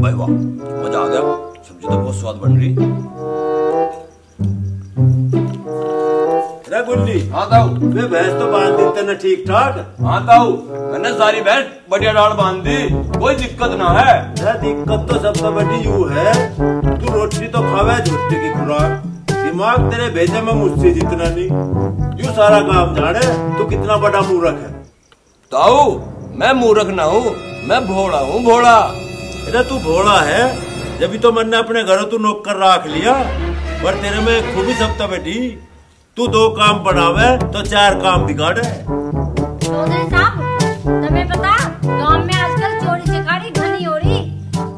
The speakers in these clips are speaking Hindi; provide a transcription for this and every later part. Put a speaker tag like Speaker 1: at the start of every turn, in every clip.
Speaker 1: भाई वाह, मजा आ गया। सब्जी तो बहुत स्वाद बन रही।
Speaker 2: गुल्ली,
Speaker 1: हाँ ताऊ,
Speaker 2: वे भैंस तो बांध दी तेने ठीक ठाक?
Speaker 1: हाँ ताऊ, मैंने सारी भैंस बढ़िया डाल बांध दी, कोई दिक्कत ना है।
Speaker 2: दिक्कत तो सबसे बड़ी यू है, तू रोटी तो खावे झूठे की खुराक, दिमाग तेरे भेजे में मुझसे जितना नहीं, यू सारा काम जाने, तू कितना बड़ा मूर्ख है।
Speaker 1: ताऊ, मैं मूर्ख ना हूँ, मैं भोला हूँ, भोला।
Speaker 2: अरे तू भोला है, जब तो मैंने अपने घरों तू नौकर रख लिया, पर तेरे में खूबी सबता बेटी, तू 2 काम बढ़ावे तो 4 काम बिगाड़े।
Speaker 3: चौधरी साहब, तुम्हें पता गांव में आजकल चोरी चिकारी घनी हो रही।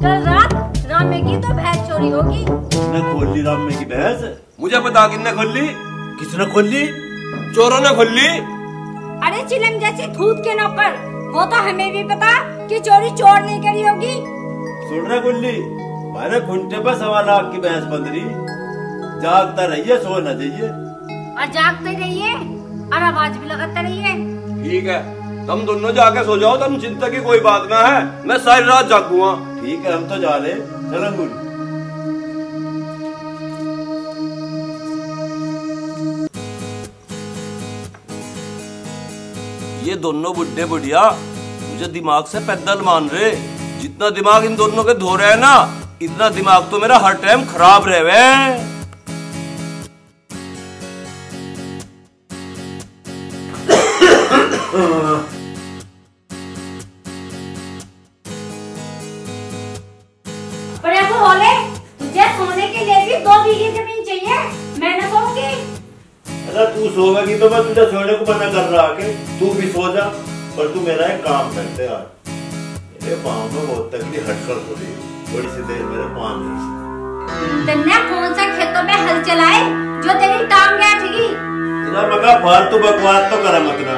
Speaker 3: कल रात रामे की तो भैंस चोरी होगी।
Speaker 2: किसने खोल ली रामे की भैंस?
Speaker 1: मुझे पता किसने खोल ली।
Speaker 2: किसने खोल ली?
Speaker 1: चोरों ने खोल ली।
Speaker 3: अरे चिलम जैसी थूत के नौकर, वो तो हमें भी पता कि चोरी चोर नहीं करी होगी।
Speaker 2: सुन रहा गुल्ली, हमारे घुंटे पर 1.25 लाख की भैंस बंध रही, जागता रहिए, सो न जाइए।
Speaker 3: और जागते रहिए और आवाज भी लगाते रहिए।
Speaker 1: ठीक है, तुम दोनों जाके सो जाओ, तुम चिंता की कोई बात ना है, मैं सारी रात जागूंगा।
Speaker 2: ठीक है, हम तो जा रहे, चलो गुल्ली।
Speaker 1: ये दोनों बुड्ढे बुढ़िया मुझे दिमाग से पैदल मान रहे। जितना दिमाग इन दोनों के धो रहे हैं ना, इतना दिमाग तो मेरा हर टाइम खराब रहे।
Speaker 3: तुझे सोने के लिए भी 2 बीघे जमीन चाहिए, मैं न सोऊंगी।
Speaker 2: अरे तू सोएगी तो मैं तुझे सोने को मना कर रहा के, तू भी सो जा, पर तू मेरा एक काम करते यार। मेरे पाँव में बहुत तकलीफ, हटकर हो रही, थोड़ी सी देर मेरे पाँव में।
Speaker 3: तुमने कौन सा खेतों में हल चलाए जो तेरी टांग गई?
Speaker 2: इधर मगा फालतू बकवास तो करा मत ना,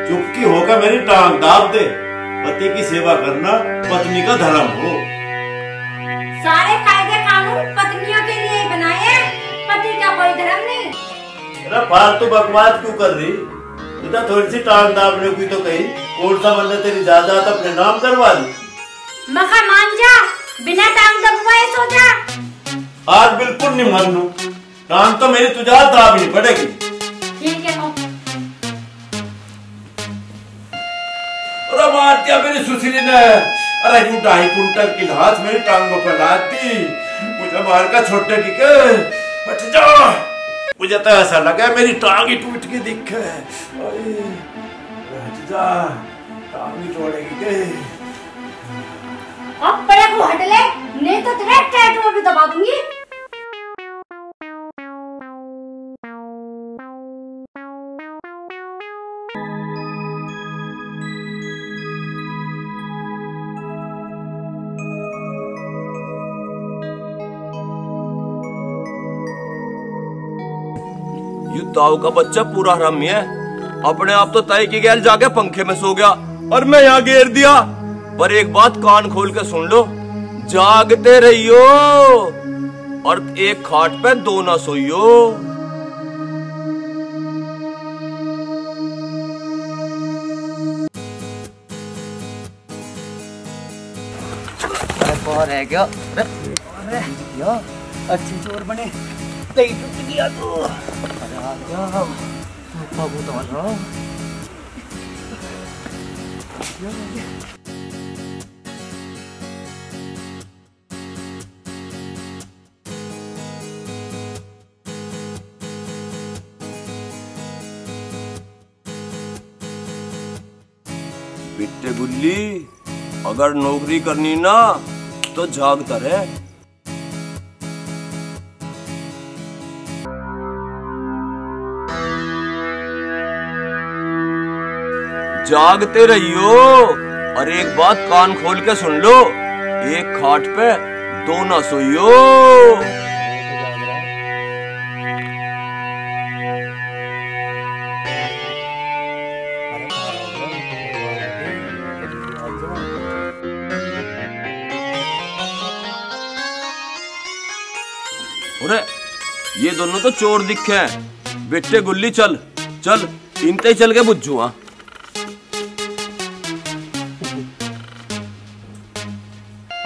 Speaker 2: चुपकी होकर मेरी टांग दाब दे। पति की सेवा करना पत्नी का धर्म हो।
Speaker 3: सारे कायदे कानून पत्नियों के लिए ही बनाए हैं, पति का कोई धर्म नहीं।
Speaker 2: अरे फालतू बकवास क्यों कर रही? तुझे थोड़ी सी टांग दाबने की तो कही, कौन सा बंदा तेरी जायदाद अपने नाम करवा ली?
Speaker 3: मखा मान जा, बिना टांग दबवाए सो जा।
Speaker 2: आज बिल्कुल नहीं मानू, टांग तो मेरी तुझे दाबनी पड़ेगी।
Speaker 3: ठीक है तो।
Speaker 2: अरे मार दिया मेरी सुशीली ने। अरे यू 2.5 कुंटल की घास मेरी टांगों पर लाद दी, मुझे मार का छोटे की के हट जा। मुझे तो ऐसा लगा मेरी टांग ही टूट के दिखे। हट जा, टांग ही तोड़ेगी के।
Speaker 3: अब पड़े को हट ले, नहीं तो तेरे टैटू भी दबा दूंगी।
Speaker 1: ताऊ का बच्चा पूरा हरामी है, अपने आप तो ताई की गैल जाके पंखे में सो गया और मैं यहाँ घेर दिया। पर एक बात कान खोल के सुन लो, जागते रहियो और एक खाट पे 2 ना सोइयो।
Speaker 4: रह गया। अरे क्या अच्छे चोर बने, नहीं टूट गया तो। अरे आ गया, बाबू तो आ रहा।
Speaker 1: बिट्टे गुल्ली, अगर नौकरी करनी ना तो जागता रहे। जागते रहियो और एक बात कान खोल के सुन लो, एक खाट पे 2 ना सोइयो। अरे ये दोनों तो चोर दिखे हैं। बेटे गुल्ली चल चल, इनते चल के बुझूआ।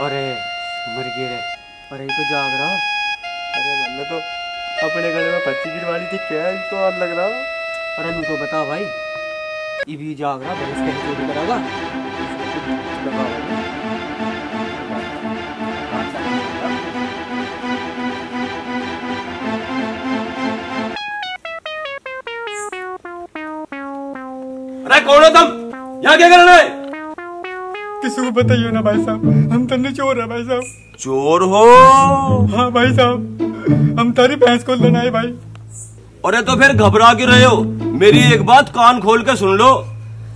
Speaker 4: अरे अरे तो जाग रहा।
Speaker 5: अरे मैंने तो अपने गले में पच्ची गिरवानी थी, क्या तो और लग रहा।
Speaker 4: अरे तू तो बता भाई, ये भी जाग रहा, भैंस कैसे चोरी करेगा?
Speaker 1: अरे कौन हो तुम? यहाँ क्या कर रहे हैं?
Speaker 5: किसी को बताइए ना भाई साहब, हम तन्ने चोर है भाई साहब।
Speaker 1: चोर हो?
Speaker 5: हाँ भाई साहब, हम तारी भैंस को लेना है भाई।
Speaker 1: अरे तो फिर घबरा क्यों रहे हो? मेरी एक बात कान खोल के सुन लो।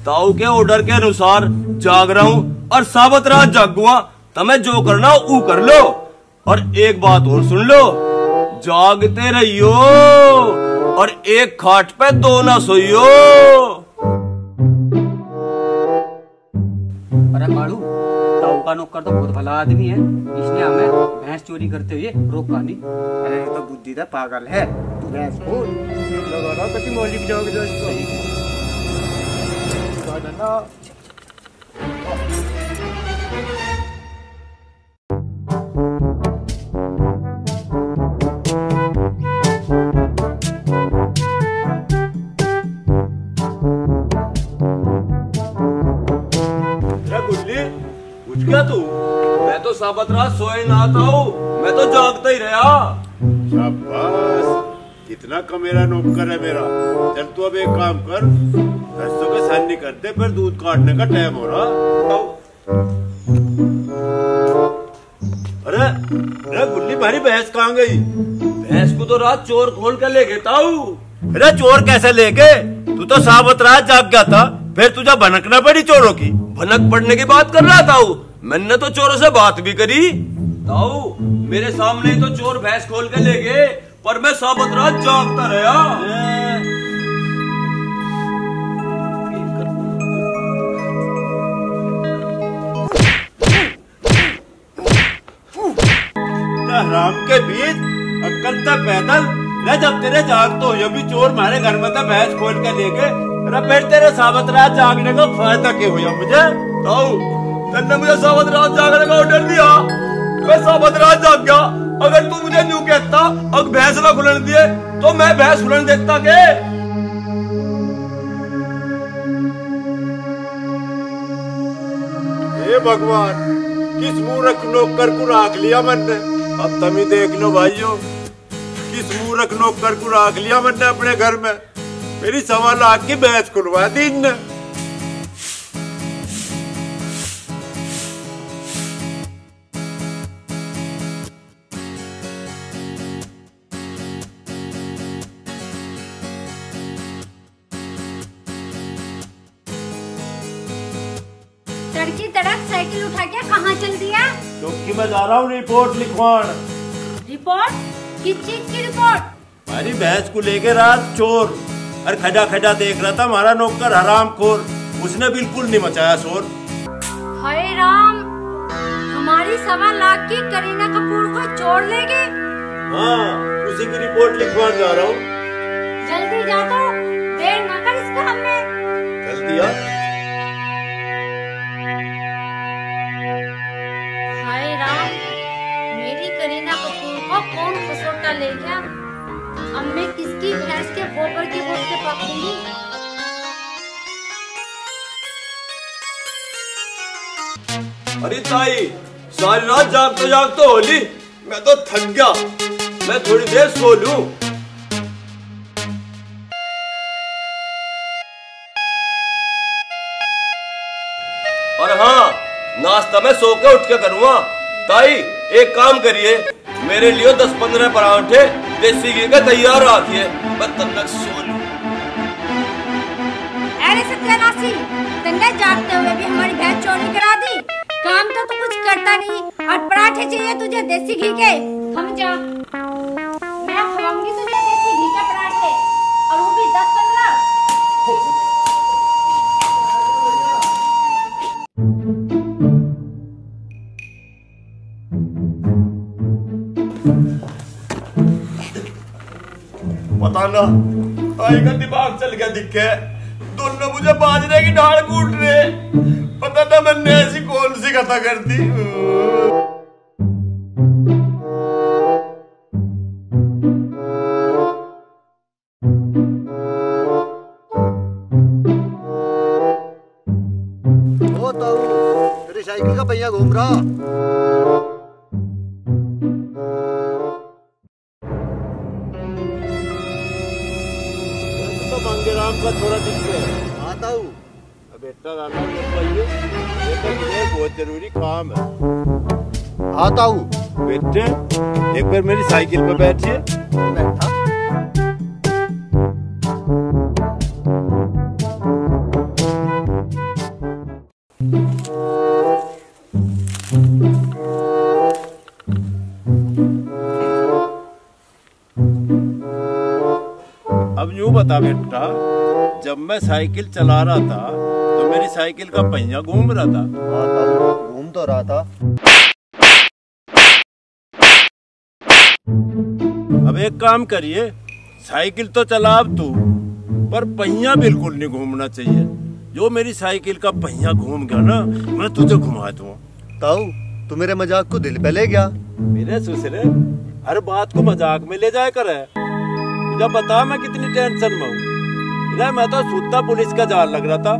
Speaker 1: ताऊ के ऑर्डर के अनुसार जाग रहा हूँ और साबत रात जागूंगा। तुम्हें जो करना वो कर लो। और एक बात और सुन लो, जागते रहियो और एक खाट पे दो ना सोइयो।
Speaker 4: अरे मालू, ताऊ का नौकर तो बहुत भला आदमी है, इसने हमें भैंस चोरी करते हुए रोका नहीं।
Speaker 5: अरे तो बुद्धि था, पागल है तू। भैंस को लगाना कति मौलिक जाओगे ना।
Speaker 1: उठ गया तू? मैं तो साबत रात सोए ना था हूँ, मैं तो जागता ही रहा।
Speaker 2: शाबाश, कितना कमेरा नौकर है मेरा। चल तू अब एक काम कर, भैंसों के साथ नहीं करते, फिर दूध काटने का टाइम हो रहा। अरे अरे गुल्ली, भारी भैंस कहाँ गई?
Speaker 1: भैंस को तो रात चोर खोल के ले गया ताऊ।
Speaker 2: अरे चोर कैसे लेके? तू तो साबत रात जाग गया था, फिर तुझे भनकना पड़ी चोरों की।
Speaker 1: भनक पड़ने की बात कर रहा ताऊ, मैंने तो चोरों से बात भी करी। ताऊ मेरे सामने ही तो चोर भैंस खोल के ले गए, पर मैं साबत रात जागता रहा।
Speaker 2: हराम के बीच अक्कल तक पैदल न, जब तेरे जाग तो ये भी चोर हमारे घर में था, भैंस खोल के ले गए। अरे फिर तेरे साबत रात जागने का फायदा क्या हुआ मुझे?
Speaker 1: ताऊ तन्ने मुझे साबत रात जागने का ऑर्डर दिया, मैं साबत रात जाग गया। अगर तू मुझे न्यू कहता अब भैंस ना खुलन दिए तो मैं भैंस खुलन देता के?
Speaker 2: हे भगवान, किस मूर्ख नौकर को राख लिया मैंने। अब तुम ही देख लो भाइयों, किस मूर्ख नौकर को राख लिया मैंने अपने घर में। मेरी 1.25 लाख की भैंस खुलवा दी इनने।
Speaker 3: तड़की तड़क साइकिल उठा के कहाँ चल दिया?
Speaker 2: चौकी में जा रहा हूँ रिपोर्ट लिखवान।
Speaker 3: रिपोर्ट? किस चीज की रिपोर्ट?
Speaker 2: हमारी भैंस को लेके रात चोर और खड़ा खड़ा देख रहा था हमारा नौकर हरामखोर, उसने बिल्कुल नहीं मचाया शोर।
Speaker 3: हाय राम, हमारी 1.25 लाख की करीना कपूर को चोर ले गए।
Speaker 2: हाँ, उसी की रिपोर्ट लिखवान जा रहा हूँ।
Speaker 3: जल्दी जा तो, देर न कर इस काम में।
Speaker 2: जल्दी आ।
Speaker 3: हाय राम, मेरी करीना कपूर को कौन खसोटा ले गया? अब मैं किसकी भैंस के गोबर की बोझ से पकड़ूंगी?
Speaker 1: अरे ताई, सारी रात जागते होली, मैं तो थक गया, मैं थोड़ी देर सो लूं। और हाँ, नाश्ता मैं सो के उठ के करूँगा। ताई एक काम करिए, मेरे लिए 10-15 पराठे देसी घी का तैयार रखिए, मैं तब तक सो लूं।
Speaker 3: अरे सत्यानाशी, तुमने जागते हुए भी हमारी भैंस चोरी करा दी। काम तो तू कुछ करता नहीं और पराठे चाहिए तुझे देसी घी के। थम जा, मैं खवाऊंगी तुझे देसी घी के पराठे, और वो भी 10-15।
Speaker 1: पता ना ताई का दिमाग चल गया दिखे, दोनों मुझे बाजरे की ढाल कूट रहे। पता था मैंने ऐसी कौन सी कथा कर दी।
Speaker 6: ओ ताऊ, तेरी साइकिल का पहिया घूम रहा।
Speaker 2: तो मंगेराम का थोड़ा दिन से।
Speaker 6: हाँ ताऊ।
Speaker 2: बेटा राना बेटा मुझे बहुत जरूरी काम है।
Speaker 6: हाँ ताऊ।
Speaker 2: बेटे एक बार मेरी साइकिल पे बैठिए।
Speaker 6: बैठा।
Speaker 2: अब यूं बता बेटा, जब मैं साइकिल चला रहा था तो मेरी साइकिल का पहिया घूम रहा था।
Speaker 6: हाँ ताऊ, घूम तो रहा था।
Speaker 2: अब एक काम करिए, साइकिल तो चला अब तू, पर पहिया बिल्कुल नहीं घूमना चाहिए। जो मेरी साइकिल का पहिया घूम गया ना, मैं तुझे घुमा दूँ।
Speaker 6: ताऊ, तू मेरे मजाक को दिल पे ले गया।
Speaker 2: मेरे ससुरे हर बात को मजाक में ले जाया करे। तुझे बता मैं कितनी टेंशन में हूँ। मैं तो सूता पुलिस का जाल लग रहा था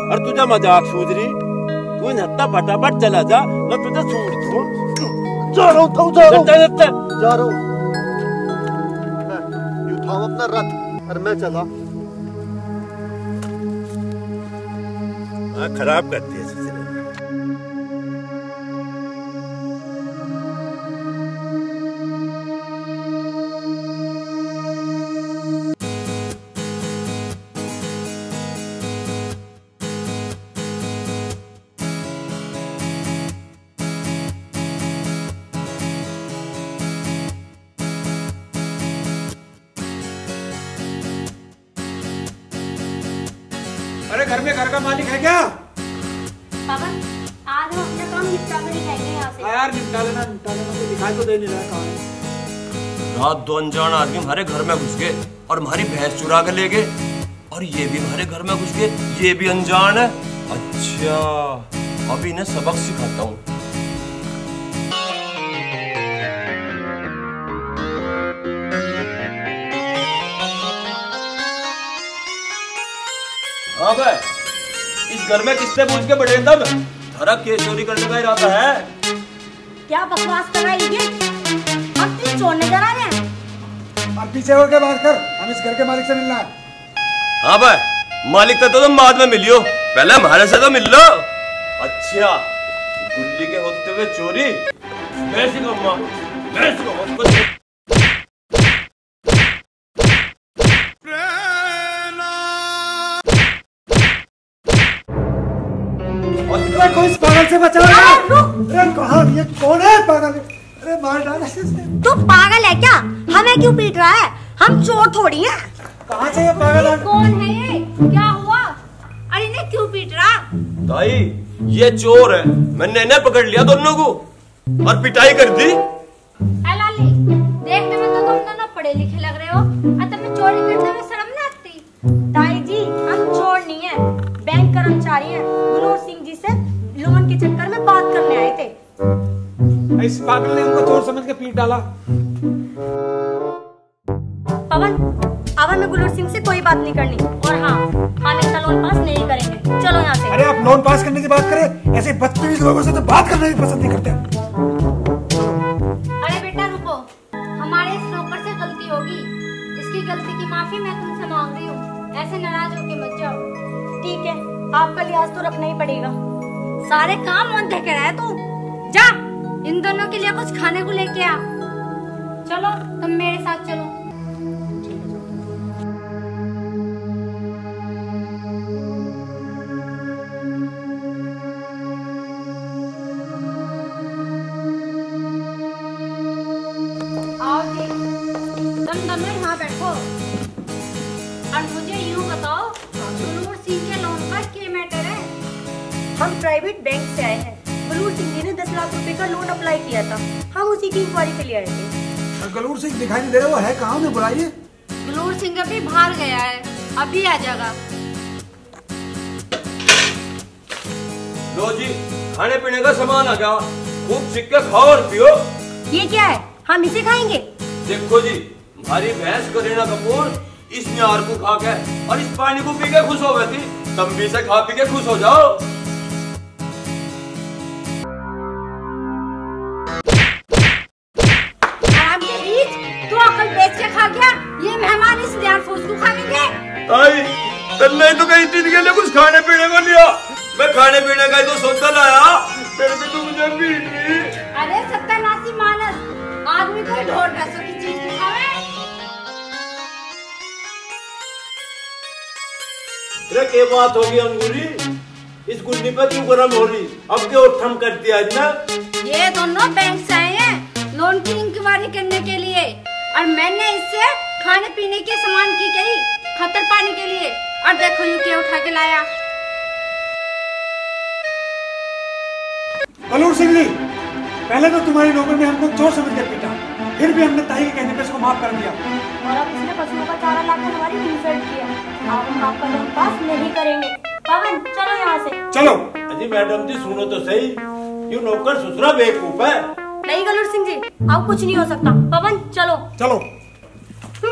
Speaker 2: और तुझे मजाक सूझ रही। तू हत्ता फटाफट चला जा, मैं तुझे सूझ दूँ।
Speaker 6: जा रहा हूँ ताऊ, जा रहा हूँ। जा रहा हूँ। यू थाम अपना रथ और मैं चला।
Speaker 2: खराब करती है ससुरे।
Speaker 4: अरे घर में घर का मालिक है क्या?
Speaker 3: पवन, आज हम अपना काम निपटा कर निकलेंगे यहाँ से।
Speaker 4: यार निपटा लेना, तो दिखाई तो दे नहीं रहा कहाँ है।
Speaker 1: रात 2 अनजान आदमी हमारे घर में घुस गए और हमारी भैंस चुरा के ले गए, और ये भी हमारे घर में घुस गए, ये भी अनजान है। अच्छा, अभी इन्हें सबक सिखाता हूँ। हाँ भाई, इस घर में किसने पूछ के बड़े तब हरा केस चोरी करने का इरादा है?
Speaker 3: क्या बकवास कर रहा है ये? हम तुझे चोर नजर आ रहे हैं।
Speaker 4: अब पीछे होकर बात कर, हम इस घर के मालिक से मिलना है।
Speaker 1: हाँ भाई, मालिक तक तो तुम बाद में मिलियो, पहले हमारे से तो मिल लो। अच्छा, गुल्ली के होते हुए चोरी? कैसी कम्मा? कैसी कम्मा?
Speaker 4: कोई इस पागल से बचा रहा है। अरे कहाँ, ये कौन है पागल? अरे मार डाला इसे।
Speaker 3: तू पागल है क्या? हमें क्यों पीट रहा है? हम चोर थोड़ी हैं।
Speaker 4: कहाँ से ये पागल है?
Speaker 3: कौन है ये? क्या हुआ? अरे इन्हें क्यों पीट रहा?
Speaker 1: ताई, ये चोर है, मैंने इन्हें पकड़ लिया दोनों को और पिटाई कर दी।
Speaker 3: लाली, देखने में तो तुम दोनों पढ़े लिखे लग रहे हो, और तुम्हें चोरी करते हुए शर्म नहीं आती? ताई जी, हम चोर नहीं है, बैंक कर्मचारी हैं। गुलोर सिंह जी से लोन के चक्कर में बात करने आए थे।
Speaker 4: इस पागल ने उनको चोर समझ के पीट डाला।
Speaker 3: पवन, अब हमें गुलोर सिंह से कोई बात नहीं करनी, और हाँ, हम इसका लोन पास नहीं करेंगे। चलो यहाँ से।
Speaker 4: अरे आप लोन पास करने की बात करें, ऐसे बदतमीज लोगों से तो बात करना भी पसंद नहीं करते।
Speaker 3: अरे बेटा रुको, हमारे इस नौकर से गलती होगी, इसकी गलती की माफी मैं तुमसे मांग रही हूँ। ऐसे नाराज होके मत जाओ। ठीक है, आपका लिहाज तो रखना ही पड़ेगा। सारे काम मन देख रहा है तू। जा, इन दोनों के लिए कुछ खाने को लेके आ। चलो, तुम मेरे साथ चलो। आओ जी, तुम दोनों यहाँ बैठो और मुझे यूँ बताओ, गुलूर सिंह के लोन का क्या मैटर है? हम प्राइवेट बैंक से आए हैं। गुलूर सिंह जी ने 10 लाख रुपए का लोन अप्लाई किया था, हम उसी की इंक्वायरी के लिए आए थे।
Speaker 4: गलूर सिंह दिखाई नहीं दे रहा, वो है कहाँ? उन्हें बुलाइए।
Speaker 3: गुलूर सिंह अभी बाहर गया है, अभी आ जाएगा।
Speaker 1: लो जी, खाने पीने का सामान आ गया, खूब सीख के खाओ और पियो।
Speaker 3: ये क्या है? हम इसे खाएंगे?
Speaker 1: देखो जी, हमारी भैंस करीना कपूर इस न्यार को खा के और इस पानी को पी के खुश हो गई थी, तुम भी इसे खा पी के खुश हो जाओ। ताई को सोचा लाया, फिर भी तू मुझे पीट रही।
Speaker 3: अरे सत्यानाशी मानस, आदमी कोई ढोर ढसो की चीज दिखावे।
Speaker 2: अरे क्या बात होगी अंगूरी, इस गुल्ली पे क्यों गरम हो रही? अब क्या उठम कर दिया आज ना?
Speaker 3: ये दोनों बैंक से आए हैं लोन की इंक्वायरी करने के लिए, और मैंने इससे खाने पीने के सामान की गई खतर पाने के लिए, और देखो ये क्या उठा के लाया।
Speaker 7: बलूर सिंह जी, पहले तो तुम्हारी नौकर ने हमको चोर समझ कर पीटा, फिर भी हमने ताई के कहने पे इसको माफ कर दिया।
Speaker 8: और अब इसने पशुओं का चारा लाकर हमारी इंसल्ट किया। अब हम आपका लोन पास नहीं करेंगे। पवन चलो यहाँ से।
Speaker 7: चलो।
Speaker 2: अजी मैडम जी सुनो तो सही, ये नौकर ससुरा बेवकूफ है।
Speaker 8: नहीं गलूर सिंह जी, अब कुछ नहीं हो सकता। पवन चलो।
Speaker 7: चलो।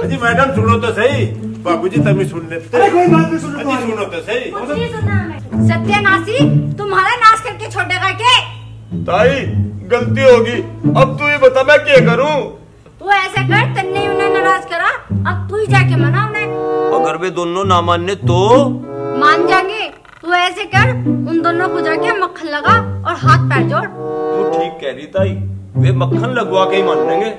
Speaker 2: अजी मैडम सुनो तो सही, बाबूजी तभी सुन लेते।
Speaker 7: अरे कोई बात नहीं, सुनो।
Speaker 2: अजी सुनो तो सही।
Speaker 8: कुछ नहीं सुनना हमें।
Speaker 3: सत्यानाशी तुम्हारा नाश करके छोड़ेगा के?
Speaker 1: ताई गलती होगी, अब तू ही बता मैं क्या करूं?
Speaker 3: तू ऐसे कर, तन्ने उन्हें नाराज करा, अब तू ही जाके मना उन्हें।
Speaker 1: अगर वे दोनों ना माने तो?
Speaker 3: मान जाएंगे। तू ऐसे कर, उन दोनों को जाके मक्खन लगा और हाथ पैर जोड़।
Speaker 1: तू ठीक कह रही ताई, वे मक्खन लगवा के ही मान लेंगे।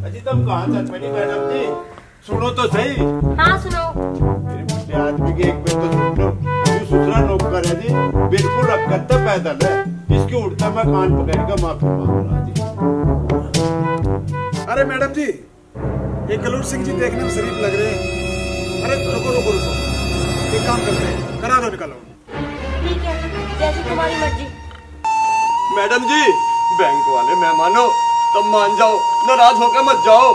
Speaker 2: अजी तुम कहाँ चल पड़ी मैडम जी, सुनो तो सही।
Speaker 8: हाँ सुनो।
Speaker 2: मेरे बुढ़े आदमी के एक बार तो सुन लो, तू ससुरा नौकर है जी, बिल्कुल अकड़ पैदल है, इसके उड़ता मैं कान पकड़ कर माफी मांग रहा जी।
Speaker 7: अरे मैडम जी, ये गलूर सिंह जी देखने में शरीफ लग रहे हैं। अरे रुको रुको रुको, एक काम करते हैं, करा दो निकालो।
Speaker 8: ठीक है, जैसी तुम्हारी मर्जी।
Speaker 1: मैडम जी, बैंक वाले मेहमानों तुम मान जाओ, नाराज होकर मत जाओ।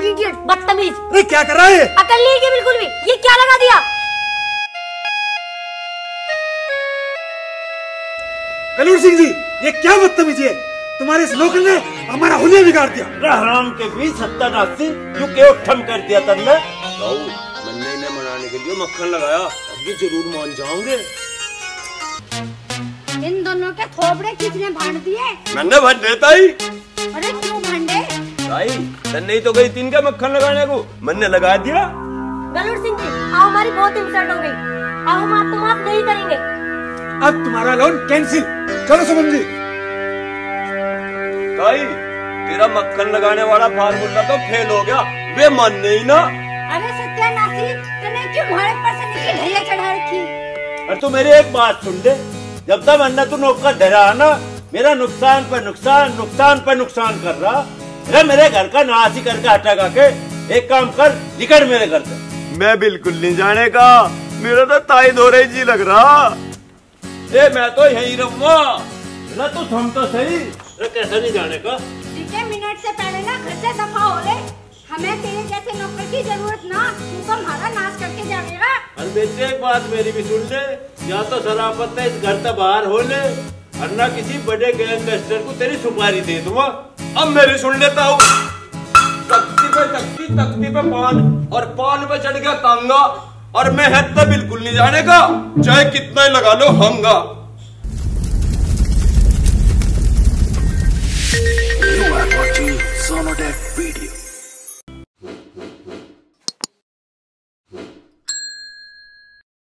Speaker 8: इडियट, बदतमीज।
Speaker 7: अरे क्या कर रहा है?
Speaker 8: अकल नहीं है बिल्कुल भी, ये क्या लगा दिया?
Speaker 7: गलूर सिंह जी, ये क्या बदतमीजी है? तुम्हारे इस नौकर ने हमारा हुलिया बिगाड़ दिया।
Speaker 2: हराम के बीच सत्यानाशी, क्यों क्यों ठम कर दिया तुमने?
Speaker 1: मन्ने ने मनाने के लिए मक्खन लगाया, अब ये जरूर मान जाओगे।
Speaker 3: इन दोनों के थोबड़े किसने भांड दिए?
Speaker 1: मैंने भंडे ताई।
Speaker 3: अरे क्यों भांडे?
Speaker 1: ताई तन्ने ही तो गई तीन का मक्खन लगाने को, मैंने लगा दिया।
Speaker 8: गलूर सिंह जी, अब हमारी बहुत इंसल्ट हो गई, अब हम आपको माफ नहीं करेंगे।
Speaker 7: अब तुम्हारा लोन कैंसिल। चलो सुमन जी।
Speaker 1: ताई तेरा मक्खन लगाने वाला फार्मूला तो फेल हो गया, वे मानने ही ना।
Speaker 3: अरे सत्यानाशी, तूने क्यों हमारे पर से नीचे ढैया चढ़ा रखी?
Speaker 2: और तू मेरी एक बात सुन ले, जब तक अन्ना तू नौकर धरा है ना, मेरा नुकसान पर नुकसान, नुकसान पर नुकसान कर रहा। अरे मेरे घर का नाश करके हटा के एक काम कर, निकल मेरे घर से।
Speaker 1: मैं बिल्कुल नहीं जाने का, मेरा तो ताई दो रही जी लग रहा।
Speaker 2: ए मैं तो यही रहूंगा ना, तू थम तो सही। अरे कैसे नहीं जाने का?
Speaker 3: ठीक मिनट से पहले ना घर से दफा हो ले, हमें तेरे जैसे नौकर की जरूरत ना, तू तो हमारा नाश करके जाएगा।
Speaker 2: अरे बेटे एक बात मेरी भी सुन ले, या तो शराफत है इस घर से बाहर हो ले, और ना किसी बड़े गैंगस्टर को तेरी सुपारी दे दूंगा।
Speaker 1: अब मेरी सुन लेता हूँ। तख्ती पे तख्ती, तख्ती पे पान, और पान पे चढ़ गया तांगा, और मैं है तो बिल्कुल नहीं जाने का, चाहे कितना ही लगा लो हंगा।
Speaker 9: You are watching Sonotech Video.